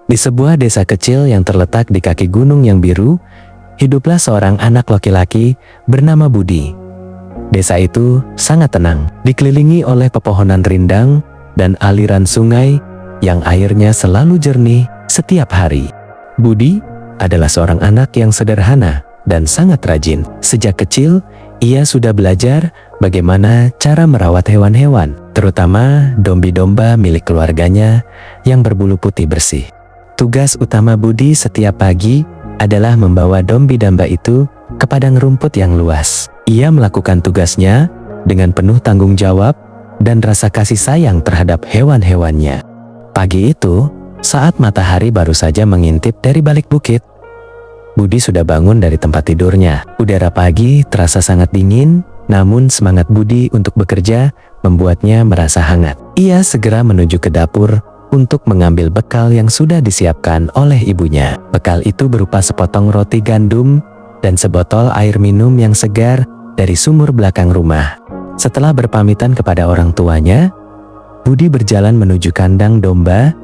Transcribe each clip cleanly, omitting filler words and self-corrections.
Di sebuah desa kecil yang terletak di kaki gunung yang biru, hiduplah seorang anak laki-laki bernama Budi. Desa itu sangat tenang, dikelilingi oleh pepohonan rindang dan aliran sungai yang airnya selalu jernih setiap hari. Budi adalah seorang anak yang sederhana dan sangat rajin. Sejak kecil, ia sudah belajar bagaimana cara merawat hewan-hewan, terutama domba-domba milik keluarganya yang berbulu putih bersih. Tugas utama Budi setiap pagi adalah membawa domba-domba itu ke padang rumput yang luas. Ia melakukan tugasnya dengan penuh tanggung jawab dan rasa kasih sayang terhadap hewan-hewannya. Pagi itu, saat matahari baru saja mengintip dari balik bukit, Budi sudah bangun dari tempat tidurnya. Udara pagi terasa sangat dingin, namun semangat Budi untuk bekerja membuatnya merasa hangat. Ia segera menuju ke dapur untuk mengambil bekal yang sudah disiapkan oleh ibunya. Bekal itu berupa sepotong roti gandum dan sebotol air minum yang segar dari sumur belakang rumah. Setelah berpamitan kepada orang tuanya, Budi berjalan menuju kandang domba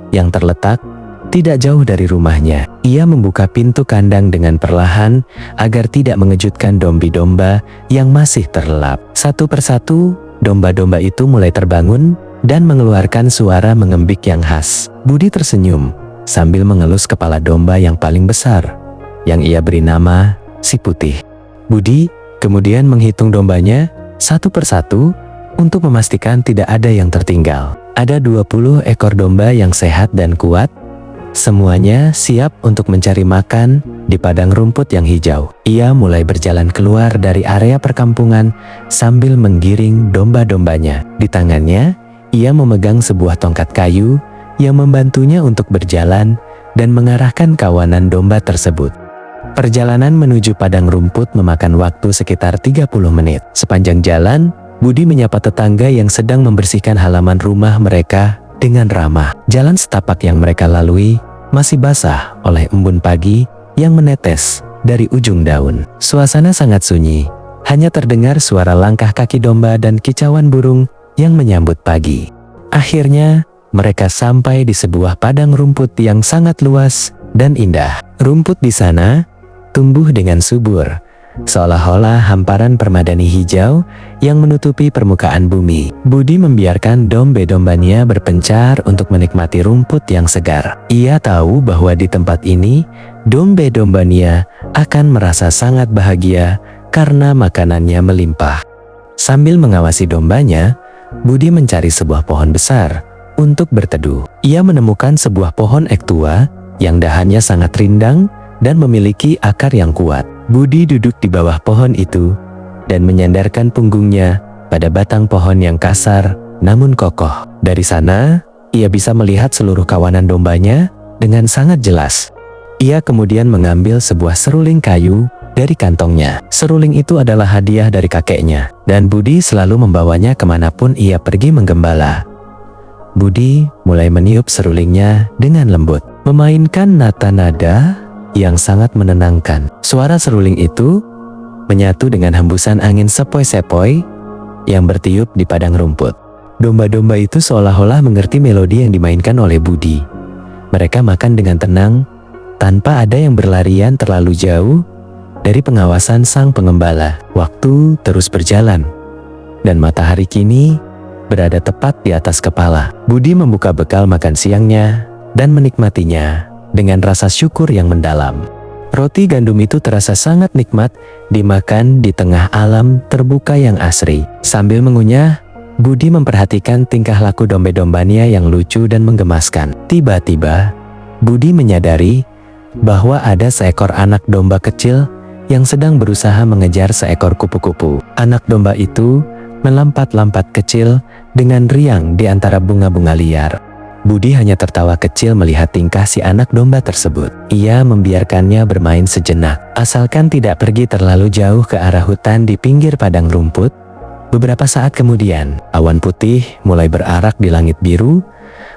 yang terletak tidak jauh dari rumahnya. Ia membuka pintu kandang dengan perlahan agar tidak mengejutkan domba-domba yang masih terlelap. Satu persatu, domba-domba itu mulai terbangun dan mengeluarkan suara mengembik yang khas. Budi tersenyum sambil mengelus kepala domba yang paling besar, yang ia beri nama Si Putih. Budi kemudian menghitung dombanya satu persatu untuk memastikan tidak ada yang tertinggal. Ada 20 ekor domba yang sehat dan kuat. Semuanya siap untuk mencari makan di padang rumput yang hijau. Ia mulai berjalan keluar dari area perkampungan sambil menggiring domba-dombanya. Di tangannya, ia memegang sebuah tongkat kayu yang membantunya untuk berjalan dan mengarahkan kawanan domba tersebut. Perjalanan menuju padang rumput memakan waktu sekitar 30 menit. Sepanjang jalan, Budi menyapa tetangga yang sedang membersihkan halaman rumah mereka dengan ramah. Jalan setapak yang mereka lalui masih basah oleh embun pagi yang menetes dari ujung daun. Suasana sangat sunyi, hanya terdengar suara langkah kaki domba dan kicauan burung yang menyambut pagi. Akhirnya, mereka sampai di sebuah padang rumput yang sangat luas dan indah. Rumput di sana tumbuh dengan subur, seolah-olah hamparan permadani hijau yang menutupi permukaan bumi. Budi membiarkan domba-dombanya berpencar untuk menikmati rumput yang segar. Ia tahu bahwa di tempat ini, domba-dombanya akan merasa sangat bahagia karena makanannya melimpah. Sambil mengawasi dombanya, Budi mencari sebuah pohon besar untuk berteduh. Ia menemukan sebuah pohon ek tua yang dahannya sangat rindang dan memiliki akar yang kuat. Budi duduk di bawah pohon itu dan menyandarkan punggungnya pada batang pohon yang kasar namun kokoh. Dari sana, ia bisa melihat seluruh kawanan dombanya dengan sangat jelas. Ia kemudian mengambil sebuah seruling kayu dari kantongnya. Seruling itu adalah hadiah dari kakeknya, dan Budi selalu membawanya kemanapun ia pergi menggembala. Budi mulai meniup serulingnya dengan lembut, memainkan nada-nada yang sangat menenangkan. Suara seruling itu menyatu dengan hembusan angin sepoi-sepoi yang bertiup di padang rumput. Domba-domba itu seolah-olah mengerti melodi yang dimainkan oleh Budi. Mereka makan dengan tenang, tanpa ada yang berlarian terlalu jauh dari pengawasan sang pengembala. Waktu terus berjalan, dan matahari kini berada tepat di atas kepala. Budi membuka bekal makan siangnya dan menikmatinya dengan rasa syukur yang mendalam. Roti gandum itu terasa sangat nikmat dimakan di tengah alam terbuka yang asri. Sambil mengunyah, Budi memperhatikan tingkah laku domba-dombanya yang lucu dan menggemaskan. Tiba-tiba, Budi menyadari bahwa ada seekor anak domba kecil yang sedang berusaha mengejar seekor kupu-kupu. Anak domba itu melompat-lompat kecil dengan riang di antara bunga-bunga liar. Budi hanya tertawa kecil melihat tingkah si anak domba tersebut. Ia membiarkannya bermain sejenak, asalkan tidak pergi terlalu jauh ke arah hutan di pinggir padang rumput. Beberapa saat kemudian, awan putih mulai berarak di langit biru,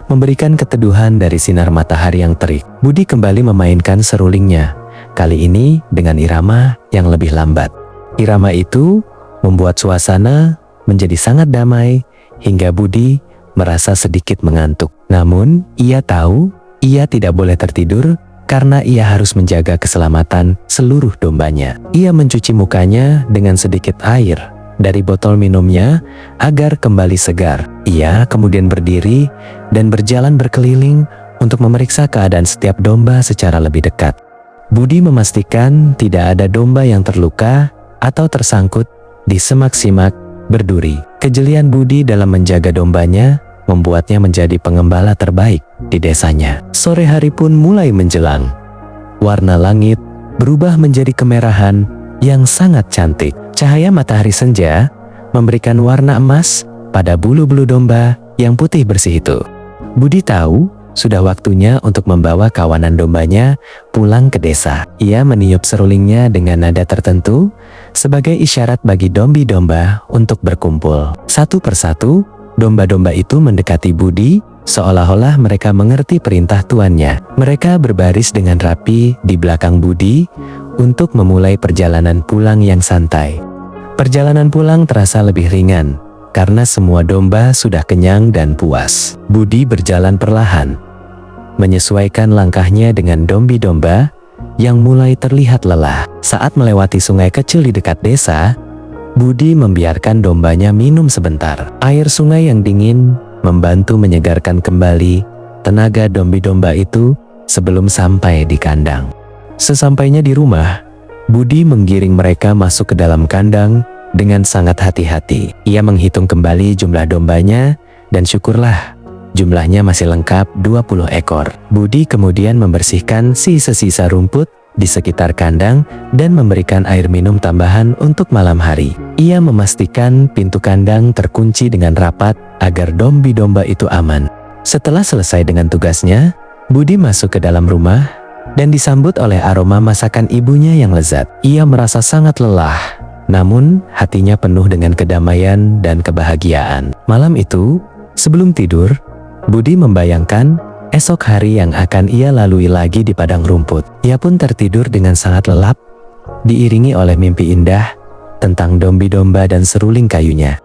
memberikan keteduhan dari sinar matahari yang terik. Budi kembali memainkan serulingnya, kali ini dengan irama yang lebih lambat. Irama itu membuat suasana menjadi sangat damai hingga Budi merasa sedikit mengantuk. Namun, ia tahu Ia tidak boleh tertidur karena ia harus menjaga keselamatan seluruh dombanya. Ia mencuci mukanya dengan sedikit air dari botol minumnya agar kembali segar. Ia kemudian berdiri dan berjalan berkeliling untuk memeriksa keadaan setiap domba secara lebih dekat. Budi memastikan tidak ada domba yang terluka atau tersangkut di semak-simak berduri. Kejelian Budi dalam menjaga dombanya membuatnya menjadi pengembala terbaik di desanya. Sore hari pun mulai menjelang. Warna langit berubah menjadi kemerahan yang sangat cantik. Cahaya matahari senja memberikan warna emas pada bulu-bulu domba yang putih bersih itu. Budi tahu sudah waktunya untuk membawa kawanan dombanya pulang ke desa. Ia meniup serulingnya dengan nada tertentu sebagai isyarat bagi domba-domba untuk berkumpul. Satu persatu, domba-domba itu mendekati Budi seolah-olah mereka mengerti perintah tuannya. Mereka berbaris dengan rapi di belakang Budi untuk memulai perjalanan pulang yang santai. Perjalanan pulang terasa lebih ringan karena semua domba sudah kenyang dan puas. Budi berjalan perlahan, menyesuaikan langkahnya dengan domba-domba yang mulai terlihat lelah. Saat melewati sungai kecil di dekat desa, Budi membiarkan dombanya minum sebentar. Air sungai yang dingin membantu menyegarkan kembali tenaga domba-domba itu sebelum sampai di kandang. Sesampainya di rumah, Budi menggiring mereka masuk ke dalam kandang dengan sangat hati-hati. Ia menghitung kembali jumlah dombanya dan syukurlah jumlahnya masih lengkap 20 ekor. Budi kemudian membersihkan sisa-sisa rumput di sekitar kandang dan memberikan air minum tambahan untuk malam hari. Ia memastikan pintu kandang terkunci dengan rapat agar domba itu aman. Setelah selesai dengan tugasnya, Budi masuk ke dalam rumah dan disambut oleh aroma masakan ibunya yang lezat. Ia merasa sangat lelah, namun hatinya penuh dengan kedamaian dan kebahagiaan. Malam itu, sebelum tidur, Budi membayangkan esok hari yang akan ia lalui lagi di padang rumput. Ia pun tertidur dengan sangat lelap, diiringi oleh mimpi indah tentang domba-domba dan seruling kayunya.